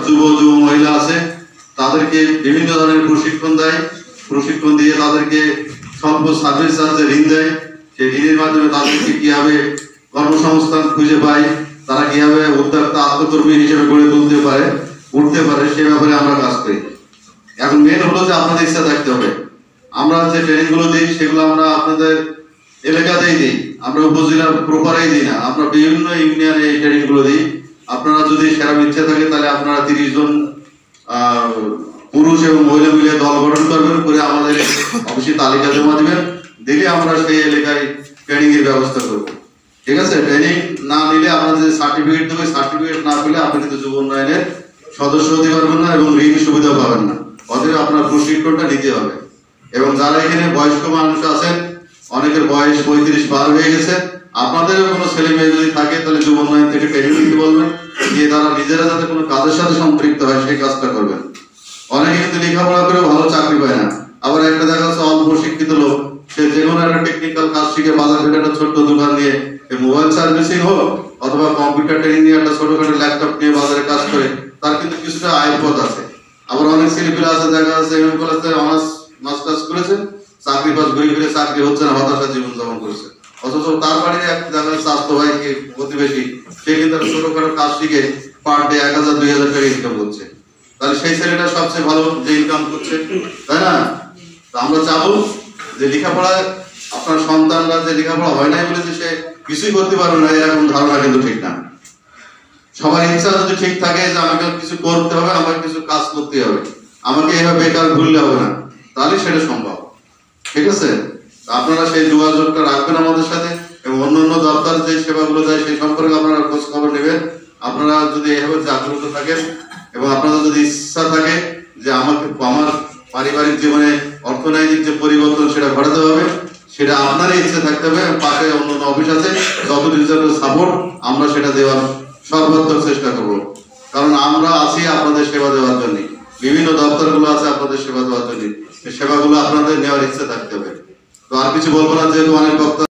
যুব মহিলা আছে, তাদেরকে বিভিন্ন ধরনের প্রশিক্ষণ দেয়, প্রশিক্ষণ দিয়ে তাদেরকে স্বল্প সার্ভিস চার্জে ঋণ দেয়। সেই ঋণের মাধ্যমে তাদেরকে কিভাবে কর্মসংস্থান খুঁজে পায়, তারা কিভাবে উদ্যোক্তা আত্মকর্মী হিসেবে গড়ে উঠতে পারে সে ব্যাপারে আমরা কাজ করি। এখন মেন হলো যে আপনাদের ইচ্ছা থাকতে হবে। আমরা যে ট্রেনিং গুলো দিই সেগুলো আমরা আপনাদের এলাকাতেই দিই, আমরা উপজেলার প্রপারেই দিই না, আমরা বিভিন্ন ইউনিয়নে এই ট্রেনিং গুলো দিই। আপনারা যদি সেরকম ইচ্ছা থাকে তাহলে আপনারা 30 জন পুরুষ এবং মহিলা মিলে দল গঠন করবেন, করে আমাদের অফিসে তালিকা জমা দিবেন, দিলে আমরা সেই এলাকায় ট্রেনিং এর ব্যবস্থা করব। ঠিক আছে? ট্রেনিং না নিলে আপনাদের সার্টিফিকেট দেবে, সার্টিফিকেট না পেলে আপনি কিন্তু যুব উন্নয়নের সদস্য হতে পারবেন না এবং ঋণ সুবিধা পাবেন না। অতএব আপনার প্রশিক্ষণটা নিতে হবে। এবং যারা এখানে বয়স্ক মানুষ আছেন, অনেকের বয়স 35 পার হয়ে গেছে, আপনাদেরও কোনো ছেলে মেয়ে যদি থাকে তাহলে যুব উন্নয়ন থেকে ট্রেনিং নিতে বলবেন, যে তারা নিজেরা যাতে কোনো কাজের সাথে সম্পৃক্ত হয় সেই কাজটা করবেন। অনেকে কিন্তু লেখাপড়া করে ভালো চাকরি পায় না, আবার একটা দেখা যাচ্ছে অল্প শিক্ষিত লোক, সে যে কোনো একটা টেকনিক্যাল কাজ শিখে বাজার থেকে একটা ছোট্ট দোকান নিয়ে মোবাইল সার্ভিসিং হোক অথবা কম্পিউটার ট্রেনিং নিয়ে একটা ছোটখাটো ল্যাপটপ নিয়ে বাজারে কাজ করে, তার কিন্তু কিছুটা আয়ের পথ আছে। আবার অনেক ছেলেপেলে আছে, দেখা যাচ্ছে এমএ কলেজে অনার্স মাস্টার্স করেছে, চাকরি পাস ঘুরে ঘুরে চাকরি হচ্ছে না, হতাশা জীবনযাপন করেছে। অথচ তার বাড়ির এক দেখা যাচ্ছে স্বাস্থ্য ভাই প্রতিবেশী, সে কিন্তু ছোটখাটো কাজ শিখে পার ডে 1000-2000 টাকা ইনকাম করছে। তাহলে সেই ছেলেটা সবচেয়ে ভালো যে ইনকাম করছে, তাই না? আমরা চাবো যে লেখাপড়ায় আপনার সন্তানরা যে লেখাপড়া হয় নাই বলে যে সে কিছুই করতে পারবে না, এরকম ধারণা কিন্তু ঠিক না। সবার ইচ্ছা যদি ঠিক থাকে যে আমাকে কিছু করতে হবে, আমাকে কিছু কাজ করতে হবে, আমাকে এভাবে বেকার ঘুরলে হবে না, তাহলে সেটা সম্ভব। ঠিক আছে? আপনারা সেই যোগাযোগটা রাখবেন আমাদের সাথে, এবং অন্যান্য দপ্তর যে সেবাগুলো দেয় সেই সম্পর্কে আপনারা খোঁজ খবর নেবেন। আপনারা যদি এভাবে জাগ্রত থাকেন এবং আপনাদের যদি ইচ্ছা থাকে যে আমাকে আমার পারিবারিক জীবনে অর্থনৈতিক যে পরিবর্তন সেটা ঘটাতে হবে, সেটা আপনারই ইচ্ছে থাকতে হবে। পাশে অন্যান্য অফিস আছে, যতটুকু সাপোর্ট আমরা সেটা দেওয়ার সর্বোত্তম চেষ্টা করব। কারণ আমরা আছি আপনাদের সেবা দেওয়ার জন্য, বিভিন্ন দপ্তরগুলো আছে আপনাদের সেবা দেওয়ার জন্য, সেবাগুলো আপনাদের নেওয়ার ইচ্ছে থাকতে হবে। তো আর কিছু বলবো না, যেহেতু অনেক বক্তা